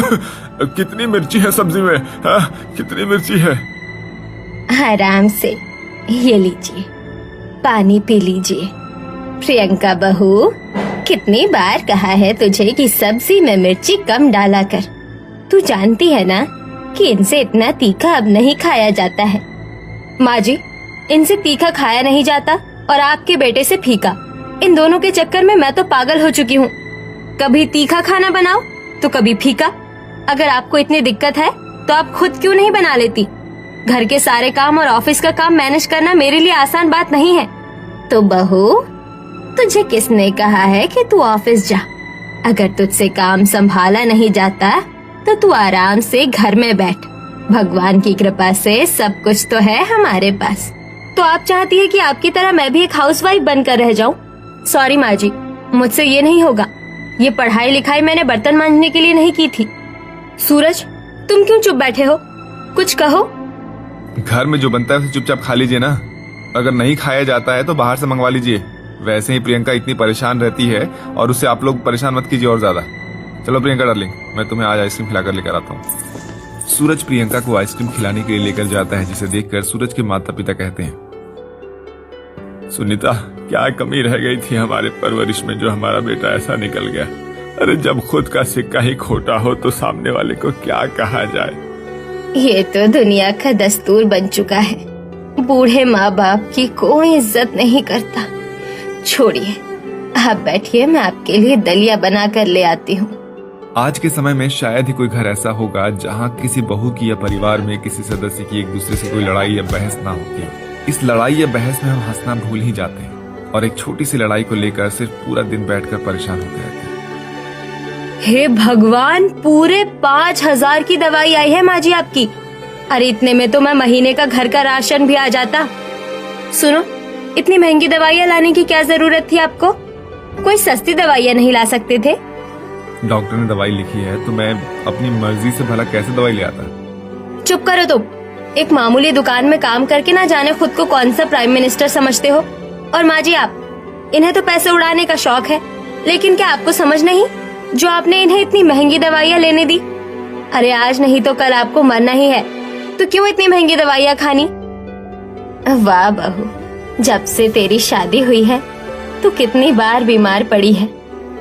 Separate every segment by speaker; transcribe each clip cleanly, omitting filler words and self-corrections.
Speaker 1: कितनी मिर्ची है सब्जी में? हाँ, कितनी मिर्ची है?
Speaker 2: आराम से, ये लीजिए, पानी पी लीजिए। प्रियंका बहू, कितनी बार कहा है तुझे कि सब्जी में मिर्ची कम डाला कर। तू जानती है ना कि इनसे इतना तीखा अब नहीं खाया जाता है। माँ जी, इनसे तीखा खाया नहीं जाता और आपके बेटे से फीका। इन दोनों के चक्कर में मैं तो पागल हो चुकी हूँ। कभी तीखा खाना बनाओ तो कभी फीका। अगर आपको इतनी दिक्कत है तो आप खुद क्यों नहीं बना लेती? घर के सारे काम और ऑफिस का काम मैनेज करना मेरे लिए आसान बात नहीं है। तो बहू, तुझे किसने कहा है कि तू ऑफिस जा? अगर तुझसे काम संभाला नहीं जाता तो तू आराम से घर में बैठ। भगवान की कृपा से सब कुछ तो है हमारे पास। तो आप चाहती है कि आपकी तरह मैं भी एक हाउसवाइफ बनकर रह जाऊं? सॉरी माँ जी, मुझसे ये नहीं होगा। ये पढ़ाई लिखाई मैंने बर्तन मांजने के लिए नहीं की थी। सूरज, तुम क्यों चुप बैठे हो? कुछ कहो।
Speaker 1: घर में जो बनता है उसे चुपचाप खा लीजिए ना। अगर नहीं खाया जाता है तो बाहर से मंगवा लीजिए। वैसे ही प्रियंका इतनी परेशान रहती है और उससे आप लोग परेशान मत कीजिए और ज्यादा। चलो प्रियंका डार्लिंग, मैं तुम्हें आज आइसक्रीम खिलाकर लेकर आता हूँ। सूरज प्रियंका को आइसक्रीम खिलाने के लिए लेकर जाता है, जिसे देखकर सूरज के माता पिता कहते हैं, सुनीता, क्या कमी रह गई थी हमारे परवरिश में जो हमारा बेटा ऐसा निकल गया। अरे जब खुद का सिक्का ही खोटा हो तो सामने वाले को क्या कहा जाए।
Speaker 2: ये तो दुनिया का दस्तूर बन चुका है। बूढ़े माँ बाप की कोई इज्जत नहीं करता। छोड़िए, आप बैठिए, मैं आपके लिए दलिया बना कर ले आती हूँ।
Speaker 1: आज के समय में शायद ही कोई घर ऐसा होगा जहाँ किसी बहू की या परिवार में किसी सदस्य की एक दूसरे से कोई लड़ाई या बहस ना होती। इस लड़ाई या बहस में हम हंसना भूल ही जाते हैं और एक छोटी सी लड़ाई को लेकर सिर्फ पूरा दिन बैठकर परेशान होते रहते हैं।
Speaker 2: हे भगवान, पूरे 5,000 की दवाई आई है माँ जी आपकी। अरे इतने में तो मैं महीने का घर का राशन भी आ जाता। सुनो, इतनी महंगी दवाइयाँ लाने की क्या जरूरत थी आपको? कोई सस्ती दवाइयाँ नहीं ला सकते थे?
Speaker 1: डॉक्टर ने दवाई लिखी है तो मैं अपनी मर्जी से भला कैसे दवाई ले आता?
Speaker 2: चुप करो तुम। एक मामूली दुकान में काम करके ना जाने खुद को कौन सा प्राइम मिनिस्टर समझते हो। और माँ जी आप, इन्हें तो पैसे उड़ाने का शौक है, लेकिन क्या आपको समझ नहीं जो आपने इन्हें इतनी महंगी दवाइयाँ लेने दी? अरे आज नहीं तो कल आपको मरना ही है, तो क्यों इतनी महंगी दवाइयाँ खानी? वाह बहू, जब से तेरी शादी हुई है तू कितनी बार बीमार पड़ी है।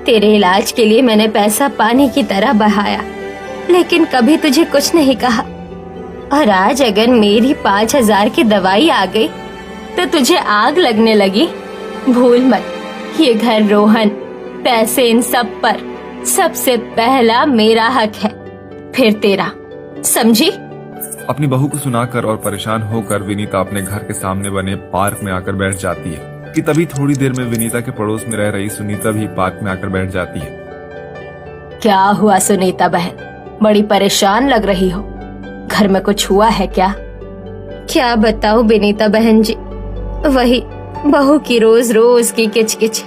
Speaker 2: तेरे इलाज के लिए मैंने पैसा पानी की तरह बहाया, लेकिन कभी तुझे कुछ नहीं कहा। और आज अगर मेरी 5,000 की दवाई आ गई तो तुझे आग लगने लगी। भूल मत, ये घर रोहन, पैसे इन सब पर सबसे पहला मेरा हक है, फिर तेरा, समझी?
Speaker 1: अपनी बहू को सुनाकर और परेशान होकर विनीता अपने घर के सामने बने पार्क में आकर बैठ जाती है कि तभी थोड़ी देर में विनीता के पड़ोस में रह रही सुनीता भी पार्क में आकर बैठ जाती है।
Speaker 2: क्या हुआ सुनीता बहन, बड़ी परेशान लग रही हो। घर में कुछ हुआ है क्या? क्या बताऊं विनीता बहन जी, वही बहू की रोज रोज की किचकिच।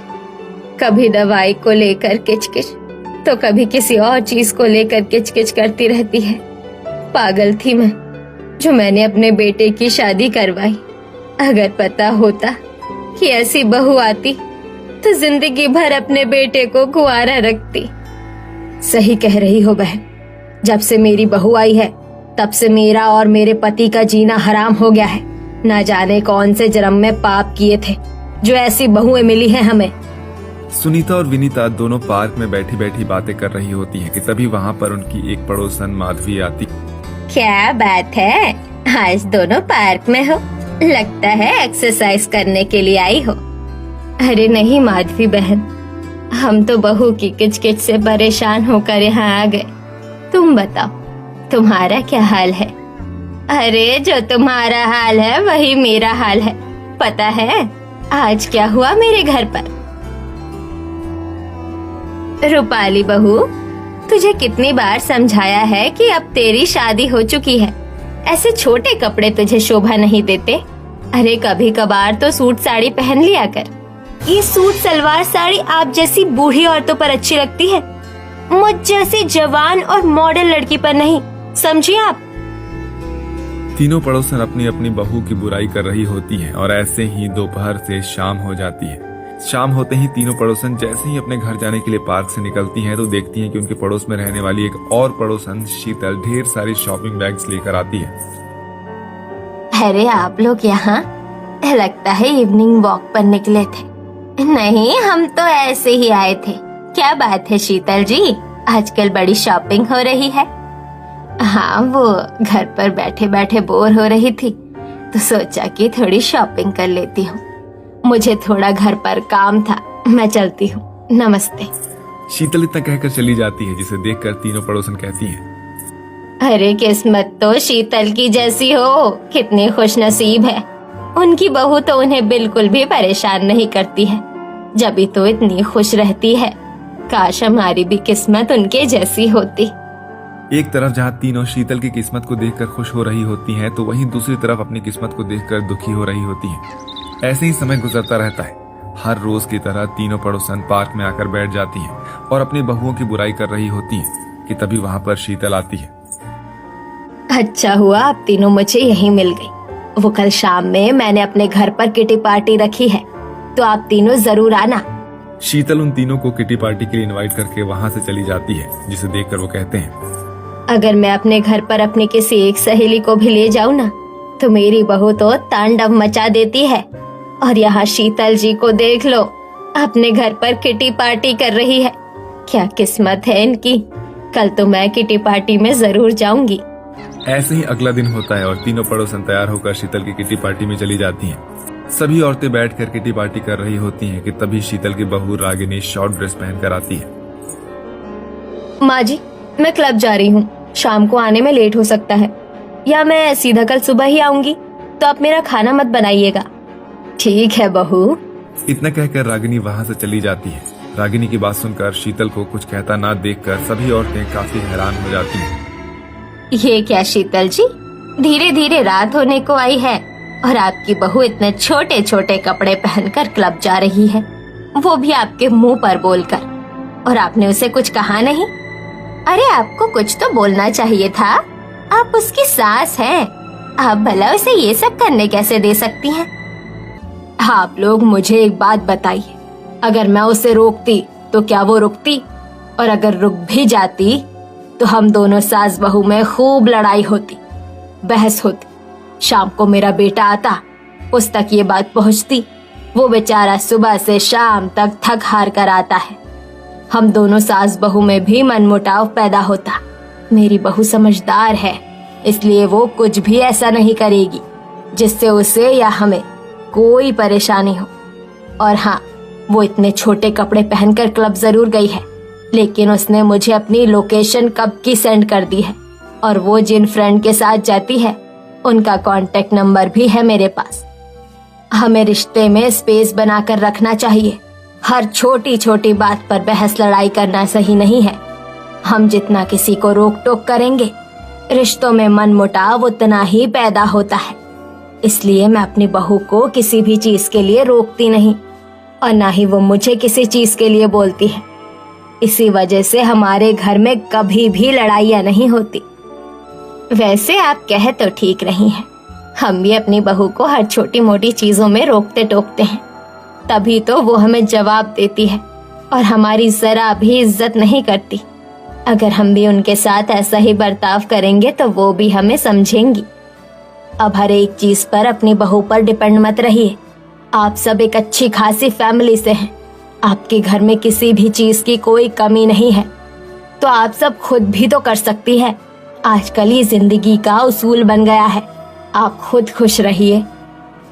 Speaker 2: कभी दवाई को लेकर किचकिच तो कभी किसी और चीज को लेकर किचकिच करती रहती है। पागल थी मैं जो मैंने अपने बेटे की शादी करवाई। अगर पता होता कि ऐसी बहू आती तो जिंदगी भर अपने बेटे को कुंवारा रखती। सही कह रही हो बहन, जब से मेरी बहू आई है तब से मेरा और मेरे पति का जीना हराम हो गया है। ना जाने कौन से जन्म में पाप किए थे जो ऐसी बहुएं मिली हैं हमें।
Speaker 1: सुनीता और विनीता दोनों पार्क में बैठी बैठी बातें कर रही होती हैं कि तभी वहाँ पर उनकी एक पड़ोसन माधवी आती।
Speaker 2: क्या बात है, आज दोनों पार्क में हो? लगता है एक्सरसाइज करने के लिए आई हो। अरे नहीं माधवी बहन, हम तो बहू की किचकिच से परेशान होकर यहाँ आ गए। तुम बताओ, तुम्हारा क्या हाल है? अरे जो तुम्हारा हाल है वही मेरा हाल है। पता है आज क्या हुआ मेरे घर पर? रूपाली बहू, तुझे कितनी बार समझाया है कि अब तेरी शादी हो चुकी है, ऐसे छोटे कपड़े तुझे शोभा नहीं देते। अरे कभी कभार तो सूट साड़ी पहन लिया कर। ये सूट सलवार साड़ी आप जैसी बूढ़ी औरतों पर अच्छी लगती है, मुझ जैसी जवान और मॉडल लड़की पर नहीं, समझिए आप।
Speaker 1: तीनों पड़ोसन अपनी अपनी बहू की बुराई कर रही होती हैं और ऐसे ही दोपहर से शाम हो जाती है। शाम होते ही तीनों पड़ोसन जैसे ही अपने घर जाने के लिए पार्क से निकलती हैं तो देखती हैं कि उनके पड़ोस में रहने वाली एक और पड़ोसन शीतल ढेर सारी शॉपिंग बैग्स लेकर आती है।
Speaker 2: अरे आप लोग यहाँ, लगता है इवनिंग वॉक पर निकले थे। नहीं, हम तो ऐसे ही आए थे। क्या बात है शीतल जी, आजकल बड़ी शॉपिंग हो रही है। हाँ, वो घर पर बैठे बैठे बोर हो रही थी तो सोचा कि थोड़ी शॉपिंग कर लेती हूँ। मुझे थोड़ा घर पर काम था, मैं चलती हूँ, नमस्ते।
Speaker 1: शीतल इतना कहकर चली जाती है जिसे देखकर तीनों पड़ोसन कहती हैं,
Speaker 2: अरे किस्मत तो शीतल की जैसी हो, कितनी खुशनसीब है। उनकी बहू तो उन्हें बिल्कुल भी परेशान नहीं करती है, जब भी तो इतनी खुश रहती है। काश हमारी भी किस्मत उनके जैसी होती।
Speaker 1: एक तरफ जहाँ तीनों शीतल की किस्मत को देखकर खुश हो रही होती हैं तो वहीं दूसरी तरफ अपनी किस्मत को देखकर दुखी हो रही होती हैं। ऐसे ही समय गुजरता रहता है। हर रोज की तरह तीनों पड़ोसन पार्क में आकर बैठ जाती हैं और अपनी बहुओं की बुराई कर रही होती हैं कि तभी वहाँ पर शीतल आती है।
Speaker 2: अच्छा हुआ आप तीनों मुझे यहीं मिल गई। वो कल शाम में मैंने अपने घर पर किटी पार्टी रखी है, तो आप तीनों जरूर आना।
Speaker 1: शीतल उन तीनों को किटी पार्टी के लिए इनवाइट करके वहाँ से चली जाती है, जिसे देखकर वो कहते हैं,
Speaker 2: अगर मैं अपने घर पर अपनी किसी एक सहेली को भी ले जाऊं ना, तो मेरी बहू तो तांडव मचा देती है। और यहाँ शीतल जी को देख लो, अपने घर पर किटी पार्टी कर रही है। क्या किस्मत है इनकी, कल तो मैं किटी पार्टी में जरूर जाऊंगी।
Speaker 1: ऐसे ही अगला दिन होता है और तीनों पड़ोसन तैयार होकर शीतल की किटी पार्टी में चली जाती हैं। सभी औरतें बैठकर किटी पार्टी कर रही होती हैं कि तभी शीतल की बहू रागिनी शॉर्ट ड्रेस पहनकर आती है।
Speaker 2: माँ जी, मैं क्लब जा रही हूँ, शाम को आने में लेट हो सकता है, या मैं सीधा कल सुबह ही आऊंगी, तो आप मेरा खाना मत बनाइएगा। ठीक है बहू।
Speaker 1: इतना कहकर रागिनी वहाँ से चली जाती है। रागिनी की बात सुनकर शीतल को कुछ कहता ना देखकर सभी औरतें काफी हैरान हो जाती हैं।
Speaker 2: ये क्या शीतल जी, धीरे धीरे रात होने को आई है और आपकी बहू इतने छोटे छोटे कपड़े पहनकर क्लब जा रही है, वो भी आपके मुंह पर बोलकर, और आपने उसे कुछ कहा नहीं। अरे आपको कुछ तो बोलना चाहिए था, आप उसकी सास हैं, आप भला उसे ये सब करने कैसे दे सकती हैं? आप लोग मुझे एक बात बताइए, अगर मैं उसे रोकती तो क्या वो रुकती? और अगर रुक भी जाती तो हम दोनों सास बहू में खूब लड़ाई होती, बहस होती। शाम को मेरा बेटा आता, उस तक ये बात पहुंचती। वो बेचारा सुबह से शाम तक थक हार कर आता है। हम दोनों सास बहू में भी मनमुटाव पैदा होता। मेरी बहू समझदार है, इसलिए वो कुछ भी ऐसा नहीं करेगी जिससे उसे या हमें कोई परेशानी हो। और हाँ, वो इतने छोटे कपड़े पहनकर क्लब जरूर गई है, लेकिन उसने मुझे अपनी लोकेशन कब की सेंड कर दी है, और वो जिन फ्रेंड के साथ जाती है उनका कांटेक्ट नंबर भी है मेरे पास। हमें रिश्ते में स्पेस बनाकर रखना चाहिए। हर छोटी छोटी बात पर बहस लड़ाई करना सही नहीं है। हम जितना किसी को रोक टोक करेंगे, रिश्तों में मनमुटाव उतना ही पैदा होता है। इसलिए मैं अपनी बहू को किसी भी चीज के लिए रोकती नहीं, और ना ही वो मुझे किसी चीज के लिए बोलती है। इसी वजह से हमारे घर में कभी भी लड़ाइयाँ नहीं होती। वैसे आप कह तो ठीक रही हैं, हम भी अपनी बहू को हर छोटी मोटी चीजों में रोकते टोकते हैं, तभी तो वो हमें जवाब देती है और हमारी जरा भी इज्जत नहीं करती। अगर हम भी उनके साथ ऐसा ही बर्ताव करेंगे तो वो भी हमें समझेंगी। अब हर एक चीज पर अपनी बहू पर डिपेंड मत रहिए। आप सब एक अच्छी खासी फैमिली से हैं, आपके घर में किसी भी चीज की कोई कमी नहीं है, तो आप सब खुद भी तो कर सकती है। आजकल ये जिंदगी का उसूल बन गया है। आप खुद खुश रहिए,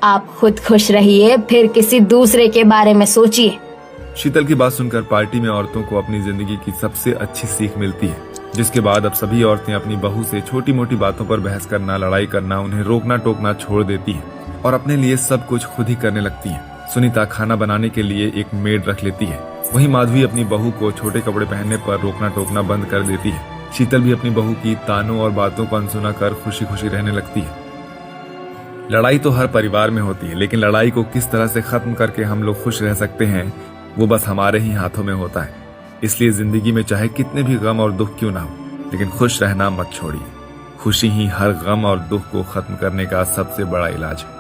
Speaker 2: आप खुद खुश रहिए, फिर किसी दूसरे के बारे में सोचिए।
Speaker 1: शीतल की बात सुनकर पार्टी में औरतों को अपनी जिंदगी की सबसे अच्छी सीख मिलती है, जिसके बाद अब सभी औरतें अपनी बहू से छोटी मोटी बातों पर बहस करना, लड़ाई करना, उन्हें रोकना टोकना छोड़ देती हैं और अपने लिए सब कुछ खुद ही करने लगती हैं। सुनीता खाना बनाने के लिए एक मेड रख लेती है। वहीं माधवी अपनी बहू को छोटे कपड़े पहनने पर रोकना टोकना बंद कर देती है। शीतल भी अपनी बहू की तानों और बातों को अनसुना कर खुशी खुशी रहने लगती है। लड़ाई तो हर परिवार में होती है, लेकिन लड़ाई को किस तरह से खत्म करके हम लोग खुश रह सकते हैं, वो बस हमारे ही हाथों में होता है। इसलिए जिंदगी में चाहे कितने भी गम और दुख क्यों ना हो, लेकिन खुश रहना मत छोड़िए। खुशी ही हर गम और दुख को खत्म करने का सबसे बड़ा इलाज है।